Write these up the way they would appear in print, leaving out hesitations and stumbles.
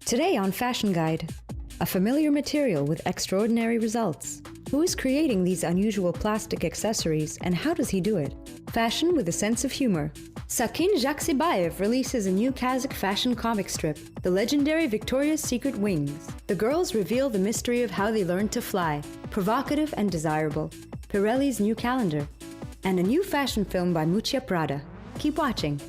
Today on Fashion Guide, a familiar material with extraordinary results. Who is creating these unusual plastic accessories and how does he do it? Fashion with a sense of humor. Sakin Jaksibayev releases a new Kazakh fashion comic strip, The Legendary Victoria's Secret Wings. The girls reveal the mystery of how they learned to fly, provocative and desirable. Pirelli's new calendar. And a new fashion film by Prada. Keep watching.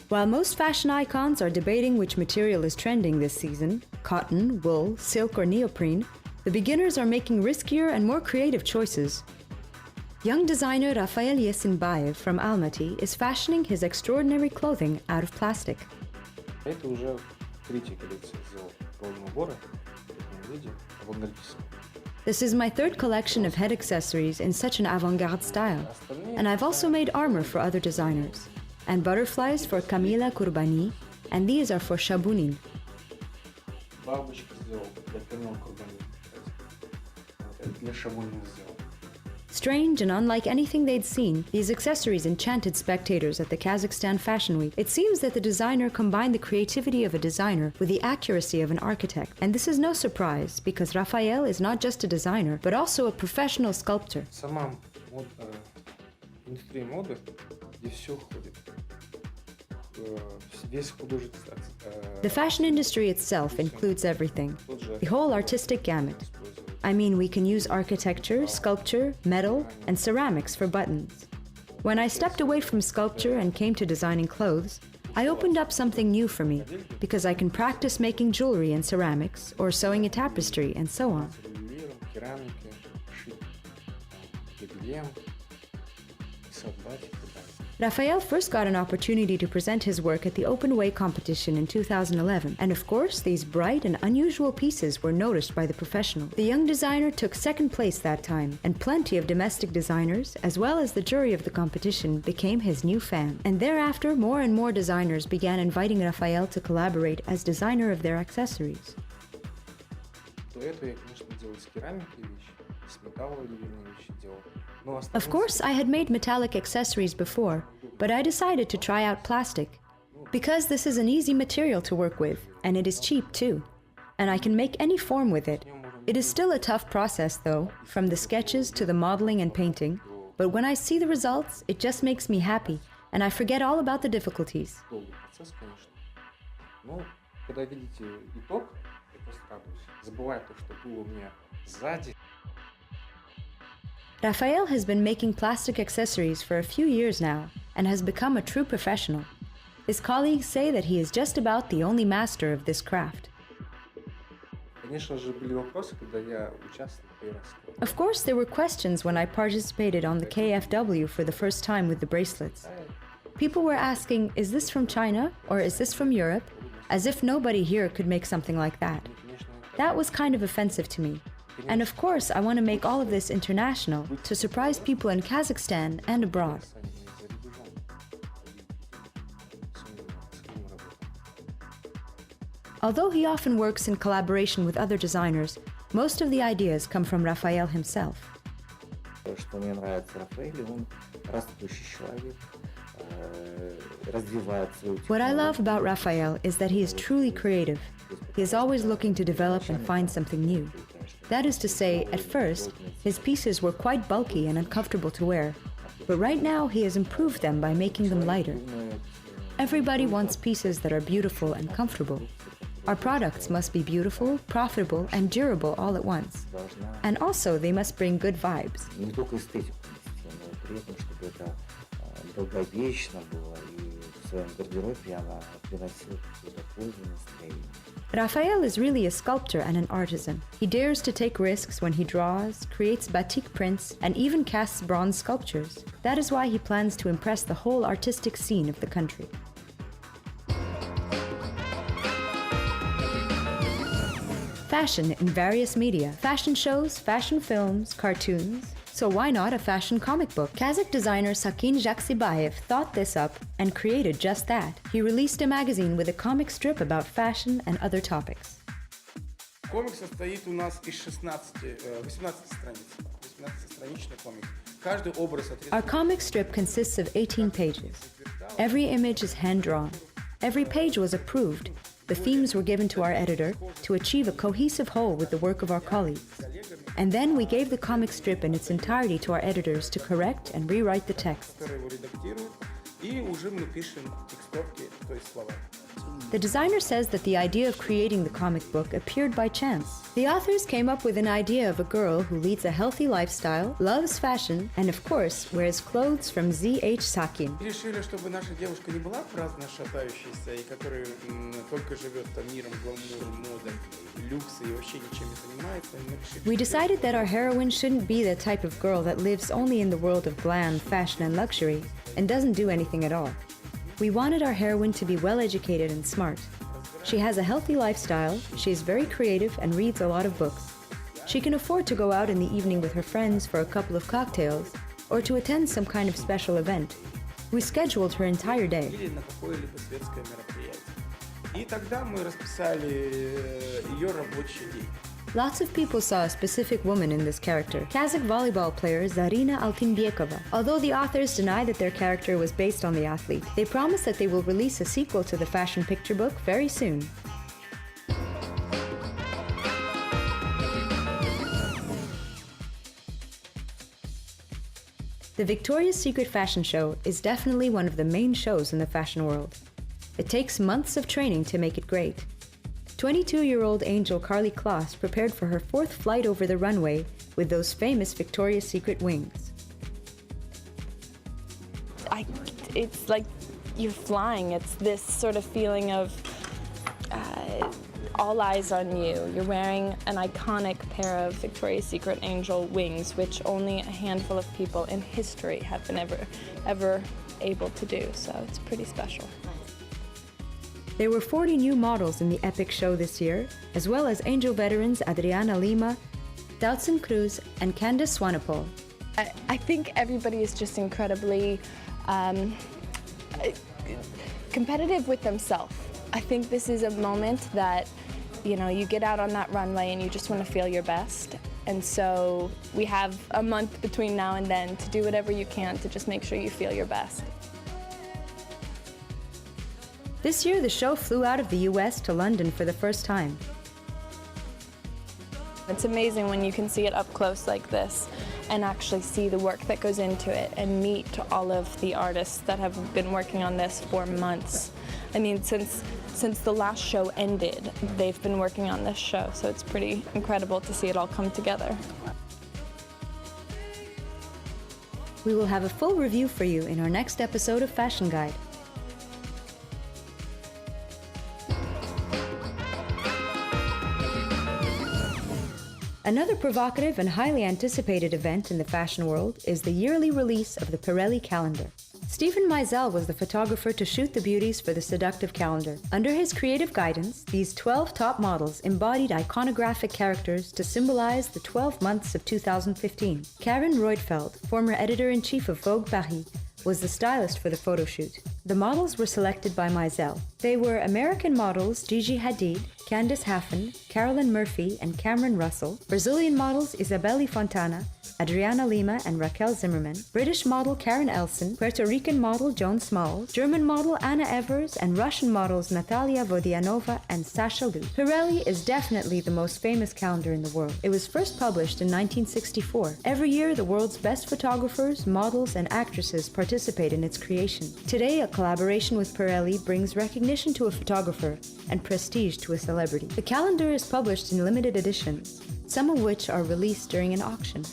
While most fashion icons are debating which material is trending this season, cotton, wool, silk or neoprene, the beginners are making riskier and more creative choices. Young designer Rafael Yesinbayev from Almaty is fashioning his extraordinary clothing out of plastic. Это уже третья коллекция сделал полного убора в таком виде, авангардистском. This is my third collection of head accessories in such an avant-garde style, and I've also made armor for other designers, and butterflies for Kamila Kurbani, and these are for Shabunin. Бабочки сделал для Камилы Курбани, для Шабунина сделал. Strange and unlike anything they'd seen, these accessories enchanted spectators at the Kazakhstan Fashion Week. It seems that the designer combined the creativity of a designer with the accuracy of an architect. And this is no surprise, because Rafael is not just a designer, but also a professional sculptor. Сама индустрия моды, где все входит, весь художественный. The fashion industry itself includes everything, the whole artistic gamut. I mean, we can use architecture, sculpture, metal, and ceramics for buttons. When I stepped away from sculpture and came to designing clothes, I opened up something new for me, because I can practice making jewelry in ceramics, or sewing a tapestry, and so on. Rafael first got an opportunity to present his work at the Open Way competition in 2011, and of course, these bright and unusual pieces were noticed by the professional. The young designer took second place that time, and plenty of domestic designers, as well as the jury of the competition, became his new fan. And thereafter, more and more designers began inviting Rafael to collaborate as designer of their accessories. Of course, I had made metallic accessories before, but I decided to try out plastic. Because this is an easy material to work with, and it is cheap too. And I can make any form with it. It is still a tough process though, from the sketches to the modeling and painting, but when I see the results, it just makes me happy, and I forget all about the difficulties. Rafael has been making plastic accessories for a few years now and has become a true professional. His colleagues say that he is just about the only master of this craft. Of course, there were questions when I participated on the KFW for the first time with the bracelets. People were asking, is this from China or is this from Europe? As if nobody here could make something like that. That was kind of offensive to me. And of course, I want to make all of this international to surprise people in Kazakhstan and abroad. Although he often works in collaboration with other designers, most of the ideas come from Rafael himself. What I love about Rafael is that he is truly creative. He is always looking to develop and find something new. That is to say, at first, his pieces were quite bulky and uncomfortable to wear, but right now he has improved them by making them lighter. Everybody wants pieces that are beautiful and comfortable. Our products must be beautiful, profitable, and durable all at once. And also, they must bring good vibes. Rafael is really a sculptor and an artisan. He dares to take risks when he draws, creates batik prints, and even casts bronze sculptures. That is why he plans to impress the whole artistic scene of the country. Fashion in various media. Fashion shows, fashion films, cartoons. So why not a fashion comic book? Kazakh designer Sakin Jaksibayev thought this up and created just that. He released a magazine with a comic strip about fashion and other topics. Комик состоит у нас из 18 страниц. 18-страничный комик. Каждый образ Our comic strip consists of 18 pages. Every image is hand-drawn. Every page was approved. The themes were given to our editor to achieve a cohesive whole with the work of our colleagues. And then we gave the comic strip in its entirety to our editors to correct and rewrite the text. которые его редактируют, и уже мы пишем текстовки, то есть слова. The designer says that the idea of creating the comic book appeared by chance. The authors came up with an idea of a girl who leads a healthy lifestyle, loves fashion, and of course, wears clothes from Z.H. Sakin. И решили, чтобы наша девушка не была праздно шатающейся и которая только живет там миром гламура, моды, люкса и вообще ничем не занимается. We decided that our heroine shouldn't be the type of girl that lives only in the world of glam, fashion, and luxury, and doesn't do anything at all. We wanted our heroine to be well-educated and smart. She has a healthy lifestyle, she is very creative and reads a lot of books. She can afford to go out in the evening with her friends for a couple of cocktails or to attend some kind of special event. We scheduled her entire day. Или на какое-либо светское мероприятие. И тогда мы расписали ее рабочий день. Lots of people saw a specific woman in this character, Kazakh volleyball player Zarina Altinbekova. Although the authors deny that their character was based on the athlete, they promise that they will release a sequel to the fashion picture book very soon. The Victoria's Secret fashion show is definitely one of the main shows in the fashion world. It takes months of training to make it great. 22-year-old angel Carly Kloss prepared for her fourth flight over the runway with those famous Victoria's Secret wings. It's like you're flying. It's this sort of feeling of all eyes on you. You're wearing an iconic pair of Victoria's Secret angel wings, which only a handful of people in history have been ever able to do. So it's pretty special. There were 40 new models in the epic show this year, as well as Angel veterans Adriana Lima, Doutzen Cruz, and Candice Swanepoel. I think everybody is just incredibly competitive with themselves. I think this is a moment that, you know, you get out on that runway and you just want to feel your best. And so we have a month between now and then to do whatever you can to just make sure you feel your best. This year, the show flew out of the US to London for the first time. It's amazing when you can see it up close like this and actually see the work that goes into it and meet all of the artists that have been working on this for months. I mean, since the last show ended, they've been working on this show, so it's pretty incredible to see it all come together. We will have a full review for you in our next episode of Fashion Guide. Another provocative and highly anticipated event in the fashion world is the yearly release of the Pirelli calendar. Stephen Meisel was the photographer to shoot the beauties for the seductive calendar. Under his creative guidance, these 12 top models embodied iconographic characters to symbolize the 12 months of 2015. Karen Reutfeld, former editor-in-chief of Vogue Paris, was the stylist for the photo shoot. The models were selected by Meisel. They were American models Gigi Hadid, Candice Haffen, Carolyn Murphy, and Cameron Russell, Brazilian models Isabelle Fontana, Adriana Lima and Raquel Zimmerman, British model Karen Elson, Puerto Rican model Joan Smalls, German model Anna Evers, and Russian models Natalia Vodianova and Sasha Lu. Pirelli is definitely the most famous calendar in the world. It was first published in 1964. Every year, the world's best photographers, models, and actresses participate in its creation. Today, a collaboration with Pirelli brings recognition to a photographer and prestige to a celebrity. The calendar is published in limited editions, some of which are released during an auction.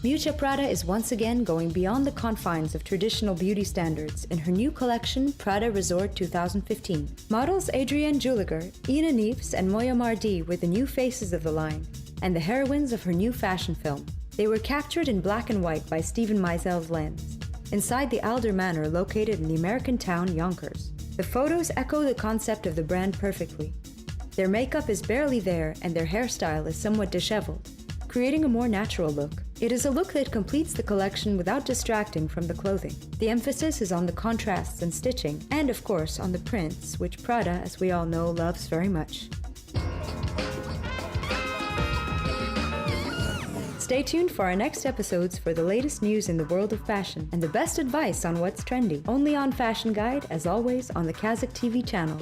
Miuccia Prada is once again going beyond the confines of traditional beauty standards in her new collection, Prada Resort 2015. Models Adrienne Juliger, Ina Neves, and Moya Mardi were the new faces of the line and the heroines of her new fashion film. They were captured in black and white by Stephen Meisel's lens, inside the Alder Manor located in the American town Yonkers. The photos echo the concept of the brand perfectly. Their makeup is barely there and their hairstyle is somewhat disheveled, creating a more natural look. It is a look that completes the collection without distracting from the clothing. The emphasis is on the contrasts and stitching, and of course on the prints, which Prada, as we all know, loves very much. Stay tuned for our next episodes for the latest news in the world of fashion and the best advice on what's trendy. Only on Fashion Guide, as always, on the Kazakh TV channel.